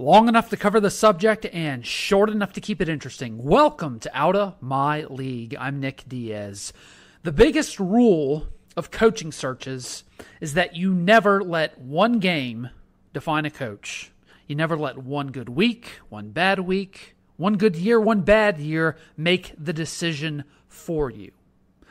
Long enough to cover the subject and short enough to keep it interesting. Welcome to Outta My League. I'm Nick Diaz. The biggest rule of coaching searches is that you never let one game define a coach. You never let one good week, one bad week, one good year, one bad year make the decision for you.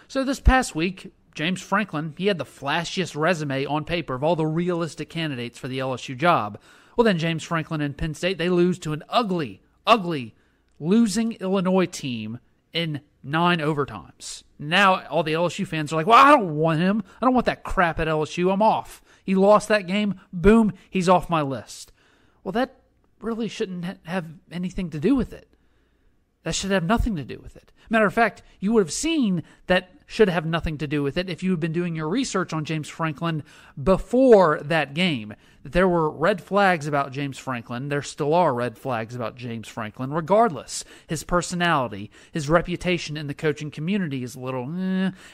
So this past week, James Franklin, he had the flashiest resume on paper of all the realistic candidates for the LSU job. Well, then James Franklin and Penn State, they lose to an ugly losing Illinois team in 9 overtimes. Now all the LSU fans are like, well, I don't want him. I don't want that crap at LSU. I'm off. He lost that game. Boom, he's off my list. Well, that really shouldn't have anything to do with it. That should have nothing to do with it. Matter of fact, you would have seen that should have nothing to do with it if you had been doing your research on James Franklin before that game. There were red flags about James Franklin. There still are red flags about James Franklin. Regardless, his personality, his reputation in the coaching community is a little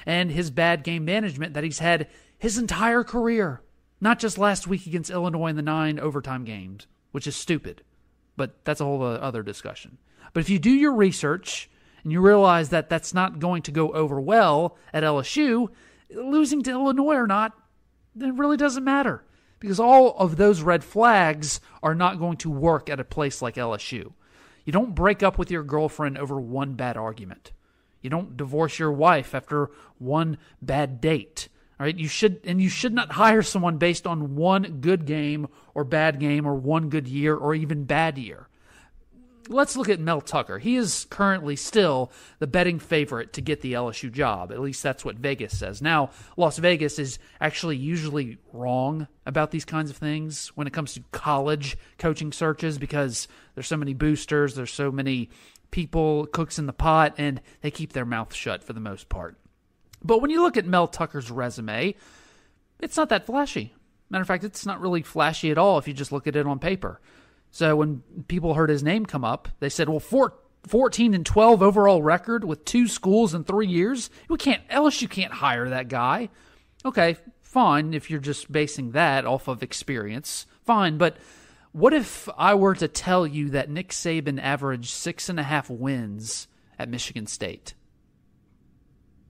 and his bad game management that he's had his entire career. Not just last week against Illinois in the 9 overtime games, which is stupid. But that's a whole other discussion. But if you do your research and you realize that that's not going to go over well at LSU, losing to Illinois or not, it really doesn't matter. Because all of those red flags are not going to work at a place like LSU. You don't break up with your girlfriend over one bad argument. You don't divorce your wife after one bad date. All right? You should not hire someone based on one good game or one good year or even bad year. Let's look at Mel Tucker. He is currently still the betting favorite to get the LSU job. At least that's what Vegas says. Now, Las Vegas is actually usually wrong about these kinds of things when it comes to college coaching searches because there's so many boosters, there's so many people, cooks in the pot, and they keep their mouth shut for the most part. But when you look at Mel Tucker's resume, it's not that flashy. Matter of fact, it's not really flashy at all if you just look at it on paper. So when people heard his name come up, they said, well, 14-12 overall record with 2 schools in 3 years? LSU can't hire that guy. Okay, fine, if you're just basing that off of experience, fine. But what if I were to tell you that Nick Saban averaged 6.5 wins at Michigan State?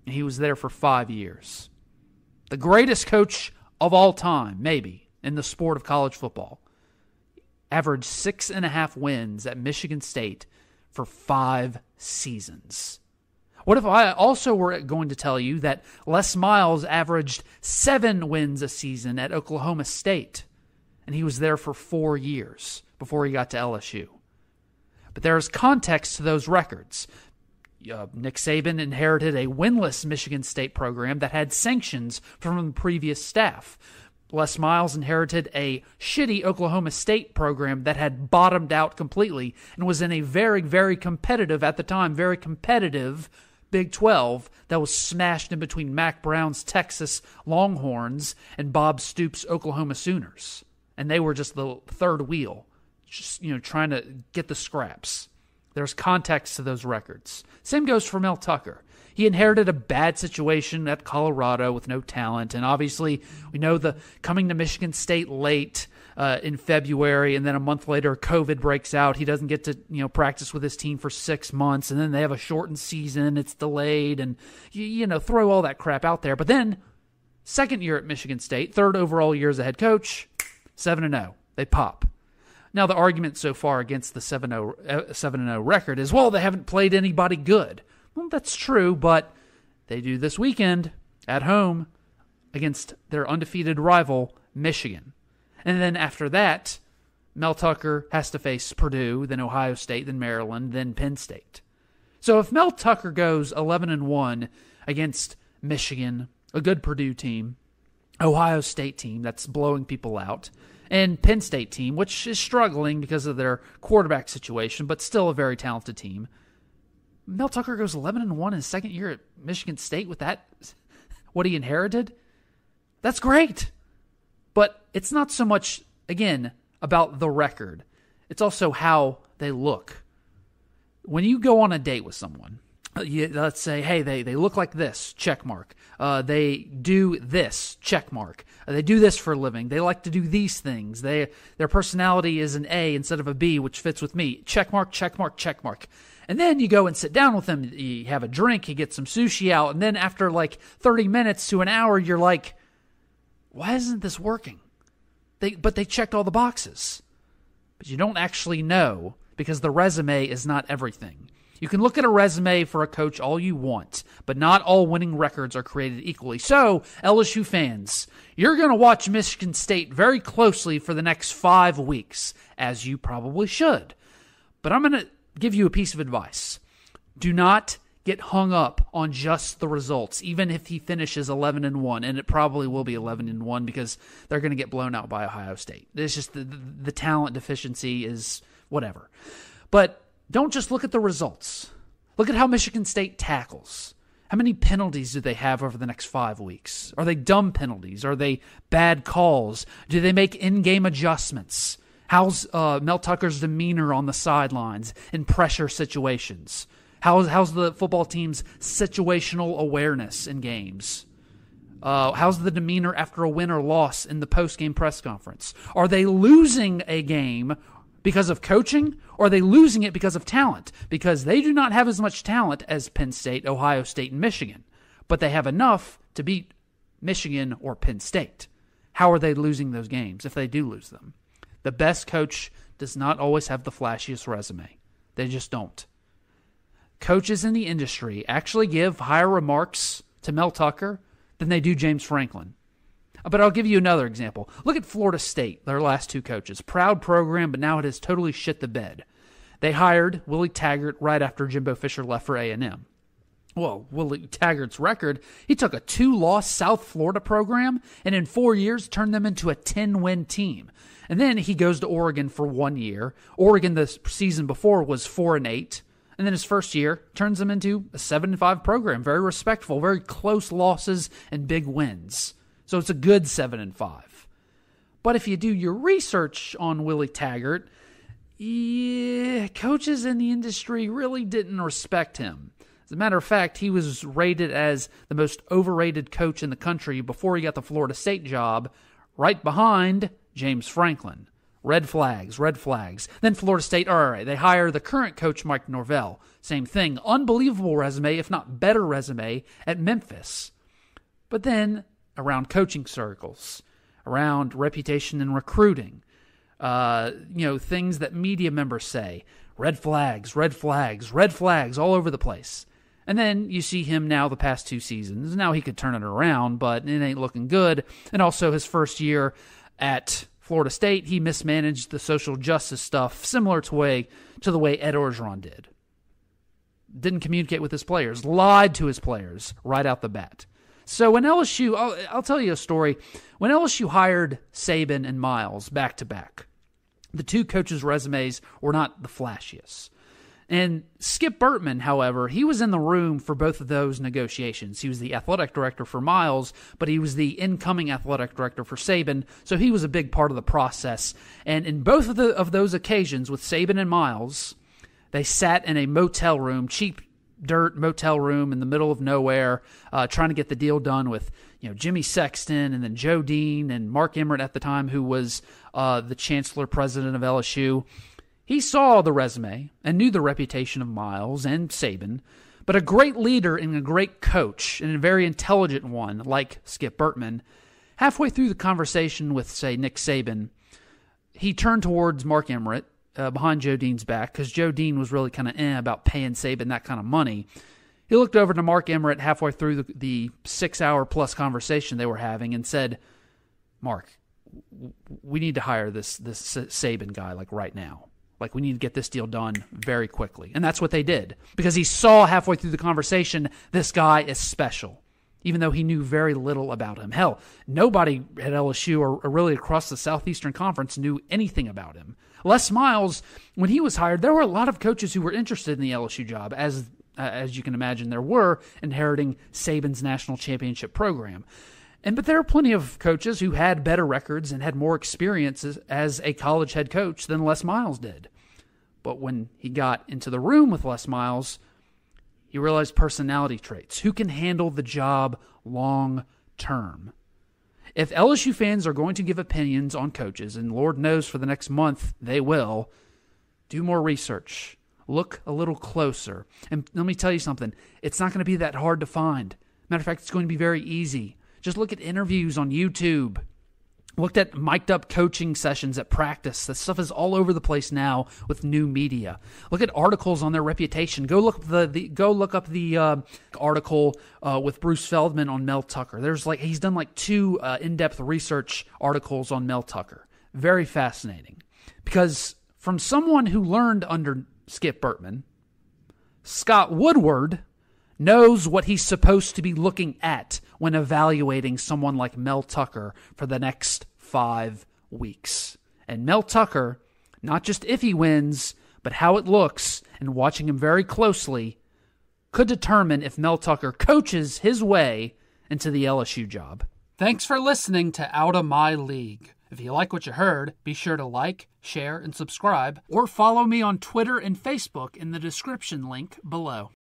And he was there for 5 years. The greatest coach of all time, maybe, in the sport of college football. Averaged 6.5 wins at Michigan State for 5 seasons. What if I also were going to tell you that Les Miles averaged 7 wins a season at Oklahoma State, and he was there for 4 years before he got to LSU? But there is context to those records. Nick Saban inherited a winless Michigan State program that had sanctions from the previous staff. Les Miles inherited a shitty Oklahoma State program that had bottomed out completely and was in a very, very competitive, at the time, very competitive Big 12 that was smashed in between Mac Brown's Texas Longhorns and Bob Stoops' Oklahoma Sooners. And they were just the third wheel, just trying to get the scraps. There's context to those records. Same goes for Mel Tucker. He inherited a bad situation at Colorado with no talent, and obviously we know the coming to Michigan State late in February, and then a month later COVID breaks out. He doesn't get to practice with his team for 6 months, and then they have a shortened season. It's delayed, and throw all that crap out there. But then, second year at Michigan State, 3rd overall year as a head coach, 7-0. They pop. Now the argument so far against the 7-0 record is, well, they haven't played anybody good. Well, that's true, but they do this weekend at home against their undefeated rival, Michigan. And then after that, Mel Tucker has to face Purdue, then Ohio State, then Maryland, then Penn State. So if Mel Tucker goes 11-1 against Michigan, a good Purdue team, Ohio State team that's blowing people out, and Penn State team, which is struggling because of their quarterback situation, but still a very talented team, Mel Tucker goes 11-1 in his second year at Michigan State with that, what he inherited. That's great. But it's not so much, again, about the record. It's also how they look. When you go on a date with someone, let's say, hey, they look like this, check mark. They do this, check mark. They do this for a living. They like to do these things. Their personality is an A instead of a B, which fits with me. Check mark, check mark, check mark. And then you go and sit down with him. You have a drink. You get some sushi out. And then after like 30 minutes to an hour, you're like, why isn't this working? But they checked all the boxes. But you don't actually know because the resume is not everything. You can look at a resume for a coach all you want, but not all winning records are created equally. So, LSU fans, you're going to watch Michigan State very closely for the next 5 weeks, as you probably should. But I'm going to give you a piece of advice. Do not get hung up on just the results, even if he finishes 11-1, and it probably will be 11-1 because they're going to get blown out by Ohio State. It's just the talent deficiency is whatever. But don't just look at the results. Look at how Michigan State tackles. How many penalties do they have over the next 5 weeks? Are they dumb penalties? Are they bad calls? Do they make in-game adjustments? How's Mel Tucker's demeanor on the sidelines in pressure situations? How's the football team's situational awareness in games? How's the demeanor after a win or loss in the post-game press conference? Are they losing a game because of coaching, or are they losing it because of talent? Because they do not have as much talent as Penn State, Ohio State, and Michigan, but they have enough to beat Michigan or Penn State. How are they losing those games if they do lose them? The best coach does not always have the flashiest resume. They just don't. Coaches in the industry actually give higher remarks to Mel Tucker than they do James Franklin. But I'll give you another example. Look at Florida State, their last 2 coaches. Proud program, but now it has totally shit the bed. They hired Willie Taggart right after Jimbo Fisher left for A&M. Well, Willie Taggart's record, he took a 2-loss South Florida program and in 4 years turned them into a 10-win team. And then he goes to Oregon for 1 year. Oregon the season before was 4-8. And then his first year turns them into a 7-5 program. Very respectful, very close losses and big wins. So it's a good 7-5. But if you do your research on Willie Taggart, coaches in the industry really didn't respect him. As a matter of fact, he was rated as the most overrated coach in the country before he got the Florida State job, right behind James Franklin. Red flags, red flags. Then Florida State, all right, they hire the current coach, Mike Norvell. Same thing. Unbelievable resume, if not better resume, at Memphis. But then, around coaching circles, around reputation and recruiting, things that media members say, red flags, red flags, red flags all over the place. And then you see him now the past 2 seasons. Now he could turn it around, but it ain't looking good. And also his first year at Florida State, he mismanaged the social justice stuff similar to the way Ed Orgeron did. Didn't communicate with his players, lied to his players right out the bat. So when LSU, I'll tell you a story. When LSU hired Saban and Miles back-to-back, the 2 coaches' resumes were not the flashiest. And Skip Burman, however, he was in the room for both of those negotiations. He was the athletic director for Miles, but he was the incoming athletic director for Saban, so he was a big part of the process. And in both of those occasions with Saban and Miles, they sat in a motel room, cheap dirt motel room in the middle of nowhere, trying to get the deal done with Jimmy Sexton and then Joe Dean and Mark Emmert at the time, who was the chancellor president of LSU. He saw the resume and knew the reputation of Miles and Saban, but a great leader and a great coach and a very intelligent one like Skip Burtman, halfway through the conversation with, say, Nick Saban, he turned towards Mark Emmert behind Joe Dean's back because Joe Dean was really kind of about paying Saban that kind of money. He looked over to Mark Emmert halfway through the 6-hour-plus conversation they were having and said, Mark, we need to hire this Saban guy right now. We need to get this deal done very quickly. And that's what they did. Because he saw halfway through the conversation, this guy is special. Even though he knew very little about him. Hell, nobody at LSU or really across the Southeastern Conference knew anything about him. Les Miles, when he was hired, there were a lot of coaches who were interested in the LSU job, as you can imagine there were, inheriting Saban's national championship program. But there are plenty of coaches who had better records and had more experience as a college head coach than Les Miles did. But when he got into the room with Les Miles, You realize personality traits. Who can handle the job long term? If LSU fans are going to give opinions on coaches, and Lord knows for the next month they will, do more research. Look a little closer. And let me tell you something. It's not going to be that hard to find. Matter of fact, it's going to be very easy. Just look at interviews on YouTube. Looked at mic'd up coaching sessions at practice. That stuff is all over the place now with new media. Look at articles on their reputation. Go look up the article with Bruce Feldman on Mel Tucker. He's done like 2 in-depth research articles on Mel Tucker. Very fascinating. Because from someone who learned under Skip Burman, Scott Woodward knows what he's supposed to be looking at when evaluating someone like Mel Tucker for the next 5 weeks. And Mel Tucker, not just if he wins, but how it looks, and watching him very closely, could determine if Mel Tucker coaches his way into the LSU job. Thanks for listening to Out of My League. If you like what you heard, be sure to like, share, and subscribe, or follow me on Twitter and Facebook in the description link below.